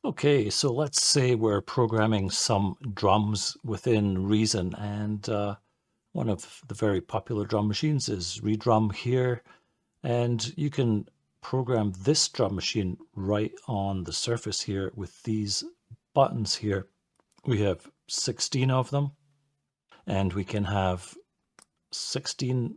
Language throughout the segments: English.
Okay, so let's say we're programming some drums within Reason, and one of the very popular drum machines is Redrum here, and you can program this drum machine right on the surface here with these buttons here. We have 16 of them, and we can have 16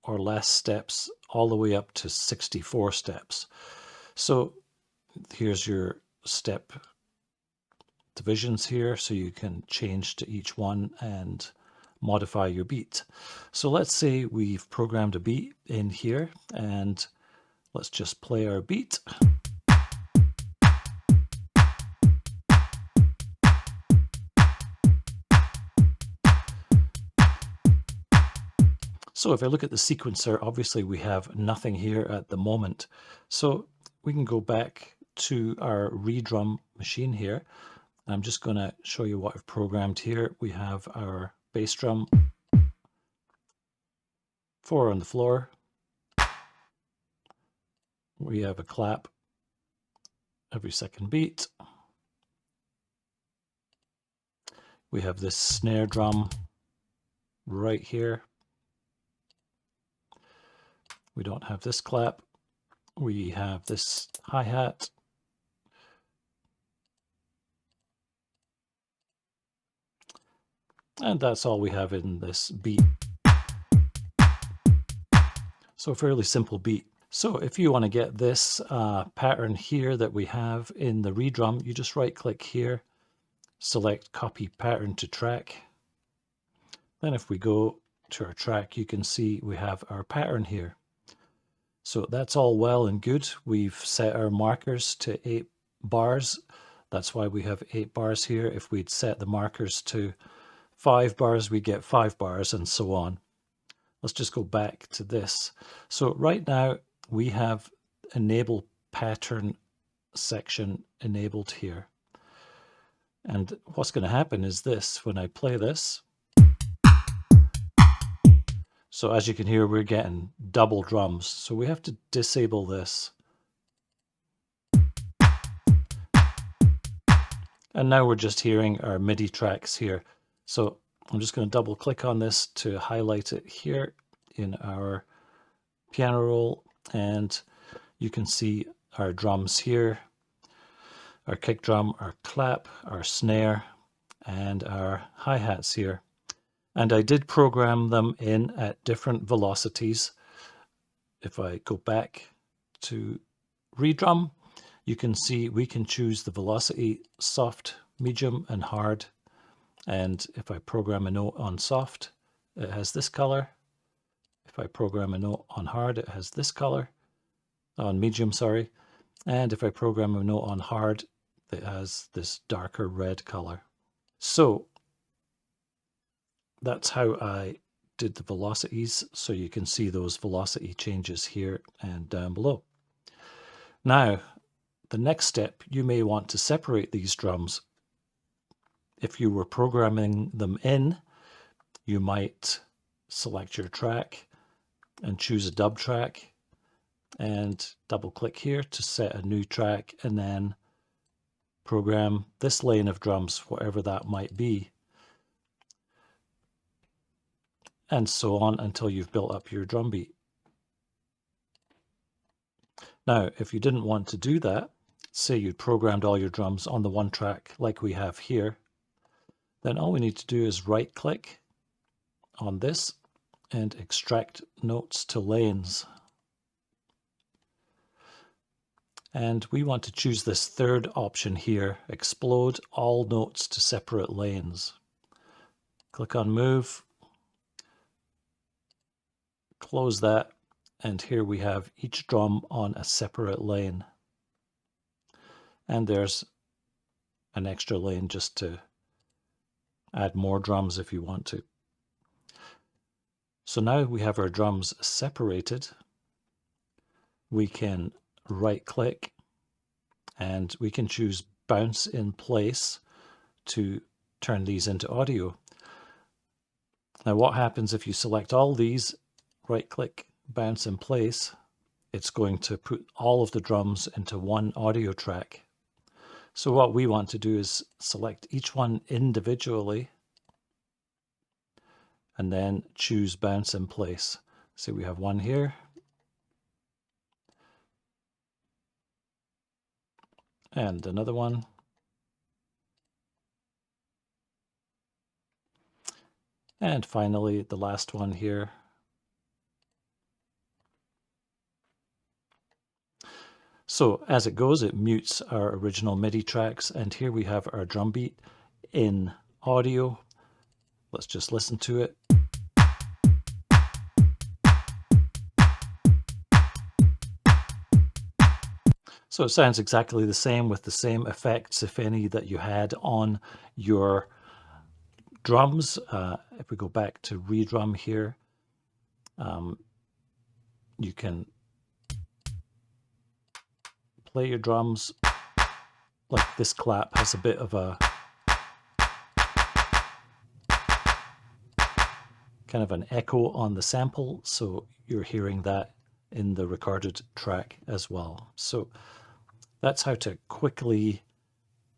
or less steps all the way up to 64 steps. So here's your step divisions here, so you can change to each one and modify your beat. So let's say we've programmed a beat in here, and let's just play our beat. So if I look at the sequencer, obviously we have nothing here at the moment. So we can go back to our redrum machine here. I'm just going to show you what I've programmed here. We have our bass drum, 4 on the floor. We have a clap every second beat. We have this snare drum right here. We don't have this clap. We have this hi-hat. And that's all we have in this beat. So a fairly simple beat. So if you want to get this pattern here that we have in the redrum, you just right click here, select copy pattern to track. Then if we go to our track, you can see we have our pattern here. So that's all well and good. We've set our markers to 8 bars. That's why we have 8 bars here. If we'd set the markers to 5 bars, we get 5 bars and so on. Let's just go back to this. So right now we have enable pattern section enabled here. And what's going to happen is this, when I play this, so as you can hear, we're getting double drums. So we have to disable this. And now we're just hearing our MIDI tracks here. So I'm just going to double click on this to highlight it here in our piano roll. And you can see our drums here, our kick drum, our clap, our snare, and our hi-hats here. And I did program them in at different velocities. If I go back to redrum, you can see we can choose the velocity soft, medium, and hard. And if I program a note on soft, it has this color. If I program a note on hard, it has this color. On medium, sorry. And if I program a note on hard, it has this darker red color. So that's how I did the velocities. So you can see those velocity changes here and down below. Now, the next step, you may want to separate these drums. If you were programming them in, you might select your track and choose a dub track and double click here to set a new track and then program this lane of drums, whatever that might be, and so on until you've built up your drum beat. Now, if you didn't want to do that, say you'd programmed all your drums on the one track like we have here, then all we need to do is right click on this and extract notes to lanes. And we want to choose this third option here, explode all notes to separate lanes. Click on move, close that, and here we have each drum on a separate lane. And there's an extra lane just to add more drums if you want to. So now we have our drums separated. We can right click and we can choose bounce in place to turn these into audio. Now what happens if you select all these, right click, bounce in place, it's going to put all of the drums into one audio track. So what we want to do is select each one individually and then choose bounce in place. So we have one here. And another one. And finally, the last one here. So as it goes, it mutes our original MIDI tracks. And here we have our drum beat in audio. Let's just listen to it. So it sounds exactly the same with the same effects, if any, that you had on your drums. If we go back to redrum here, you can play your drums. Like this clap has a bit of a kind of an echo on the sample, so you're hearing that in the recorded track as well. So that's how to quickly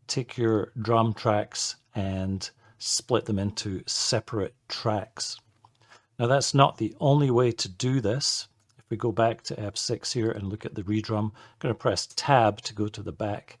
take your drum tracks and split them into separate tracks. Now that's not the only way to do this. If we go back to F6 here and look at the redrum, I'm going to press Tab to go to the back.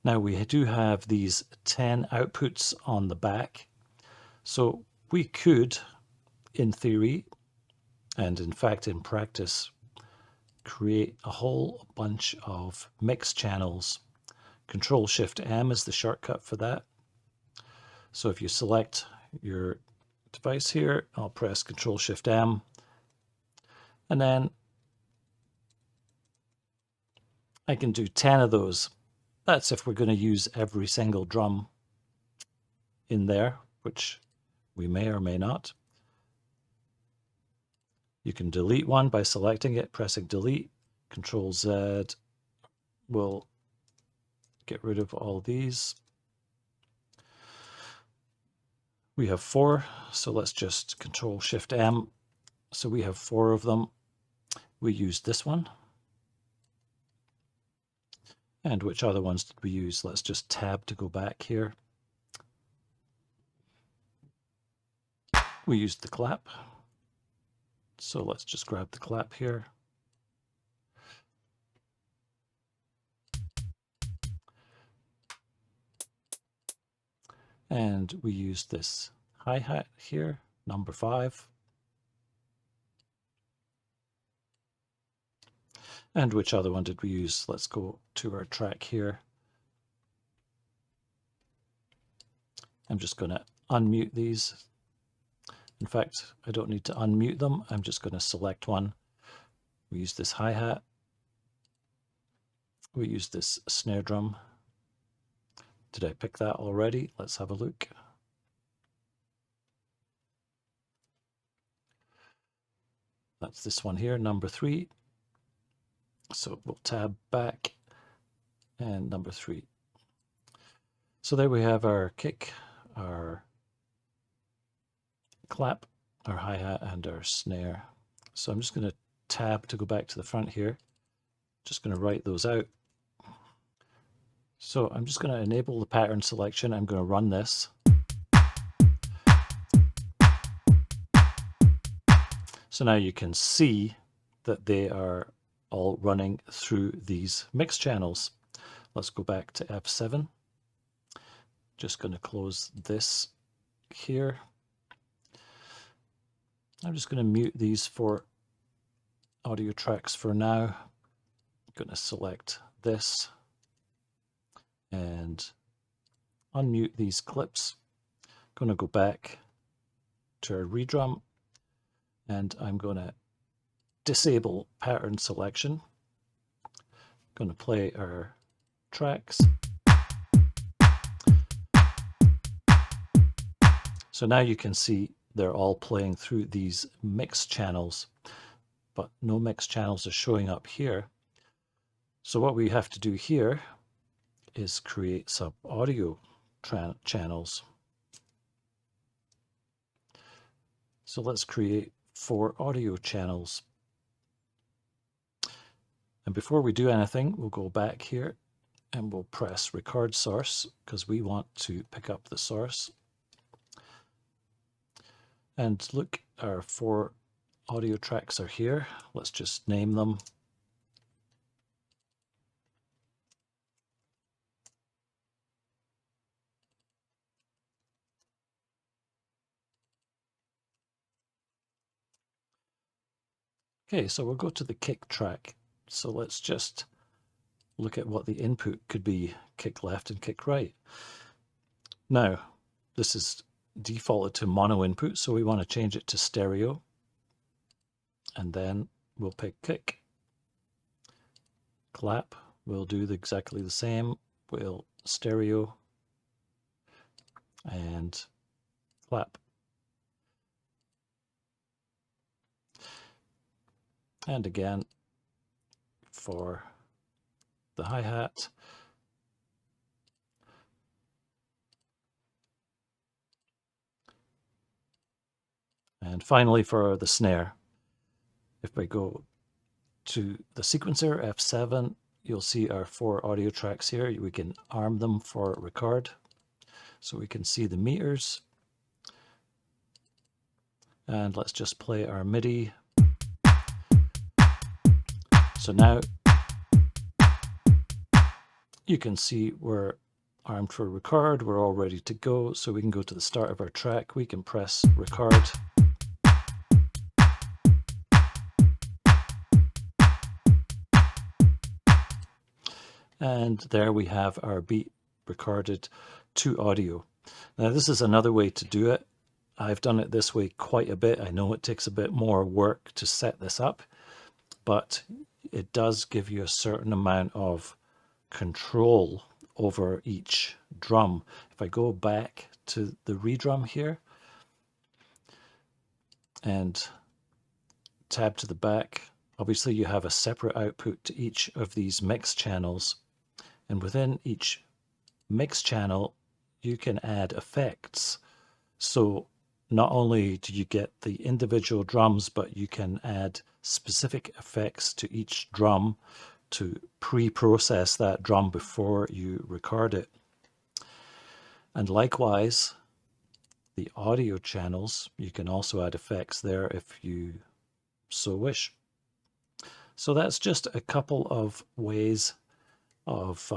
Now we do have these 10 outputs on the back. So we could, in theory, and in fact in practice, create a whole bunch of mix channels. Control-Shift-M is the shortcut for that. So if you select your device here, I'll press Control-Shift-M, and then I can do 10 of those. That's if we're going to use every single drum in there, which we may or may not. You can delete one by selecting it, pressing delete. Control Z will get rid of all these. We have 4, so let's just Control Shift M. So we have 4 of them. We used this one. And which other ones did we use? Let's just tab to go back here. We used the clap. So let's just grab the clap here. And we used this hi-hat here, number 5. And which other one did we use? Let's go to our track here. I'm just going to unmute these. In fact, I don't need to unmute them. I'm just going to select one. We use this hi-hat. We use this snare drum. Did I pick that already? Let's have a look. That's this one here, number 3. So we'll tab back and number 3. So there we have our kick, our clap, our hi-hat, and our snare. So I'm just going to tab to go back to the front here. Just going to write those out. So I'm just going to enable the pattern selection. I'm going to run this. So now you can see that they are all running through these mix channels. Let's go back to F7. Just going to close this here. I'm just going to mute these 4 audio tracks for now. I'm going to select this and unmute these clips. I'm going to go back to our redrum and I'm going to disable pattern selection. I'm going to play our tracks. So now you can see they're all playing through these mix channels, but no mix channels are showing up here. So what we have to do here is create some audio channels. So let's create 4 audio channels. And before we do anything, we'll go back here and we'll press record source because we want to pick up the source. And look, our 4 audio tracks are here. Let's just name them. Okay, so we'll go to the kick track. So let's just look at what the input could be, kick left and kick right. Now, this is defaulted to mono input, so we want to change it to stereo. And then we'll pick kick. Clap, we'll do exactly the same. We'll stereo and clap. And again, for the hi-hat. And finally for the snare, if we go to the sequencer, F7, you'll see our 4 audio tracks here. We can arm them for record. So we can see the meters. And let's just play our MIDI. So now you can see we're armed for record. We're all ready to go. So we can go to the start of our track. We can press record. And there we have our beat recorded to audio. Now this is another way to do it. I've done it this way quite a bit. I know it takes a bit more work to set this up, but it does give you a certain amount of control over each drum. If I go back to the redrum here and tab to the back, obviously you have a separate output to each of these mix channels. And within each mix channel, you can add effects. So not only do you get the individual drums, but you can add specific effects to each drum to pre-process that drum before you record it. And likewise, the audio channels, you can also add effects there if you so wish. So that's just a couple of ways of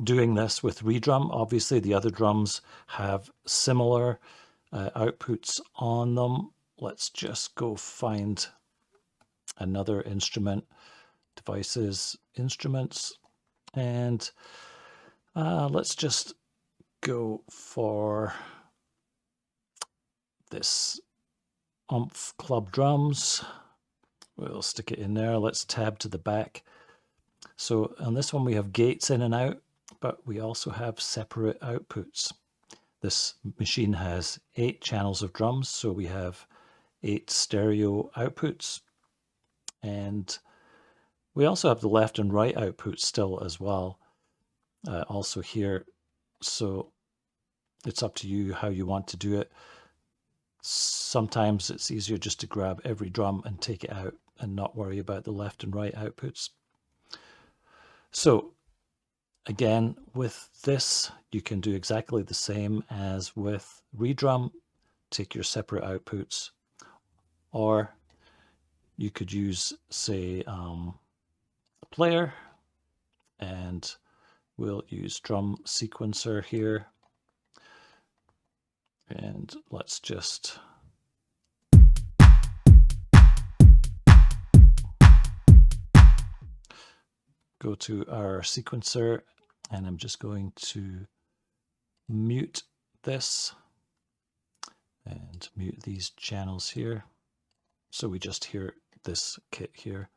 doing this with redrum. Obviously the other drums have similar outputs on them. Let's just go find another instrument, devices, instruments, and let's just go for this Oomph Club Drums. We'll stick it in there. Let's tab to the back. So on this one we have gates in and out, but we also have separate outputs. This machine has 8 channels of drums, so we have 8 stereo outputs. And we also have the left and right outputs still as well, also here. So it's up to you how you want to do it. Sometimes it's easier just to grab every drum and take it out and not worry about the left and right outputs. So again, with this, you can do exactly the same as with redrum. Take your separate outputs, or you could use, say, a player, and we'll use drum sequencer here. And let's just go to our sequencer, and I'm just going to mute this and mute these channels here. So we just hear this kit here.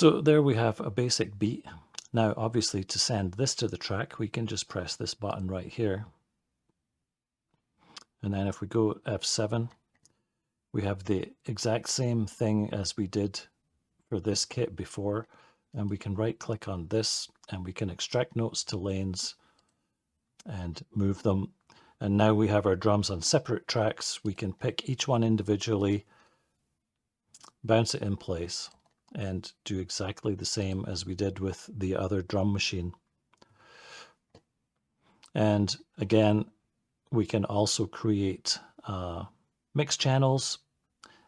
So there we have a basic beat. Now, obviously, to send this to the track, we can just press this button right here. And then if we go F7, we have the exact same thing as we did for this kit before. And we can right click on this and we can extract notes to lanes and move them. And now we have our drums on separate tracks. We can pick each one individually, bounce it in place, and do exactly the same as we did with the other drum machine. And again, we can also create mix channels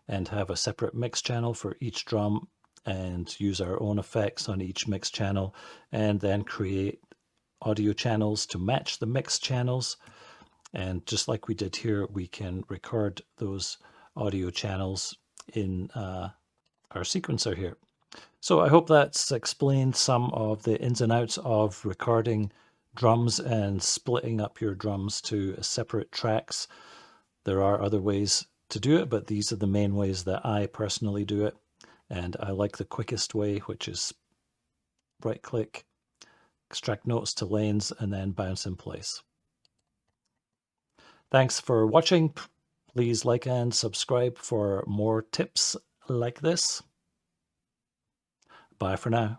and have a separate mix channel for each drum and use our own effects on each mix channel, and then create audio channels to match the mix channels. And just like we did here, we can record those audio channels in our sequencer here. So I hope that's explained some of the ins and outs of recording drums and splitting up your drums to separate tracks. There are other ways to do it, but these are the main ways that I personally do it. And I like the quickest way, which is right click, extract notes to lanes, and then bounce in place. Thanks for watching. Please like and subscribe for more tips like this. Bye for now.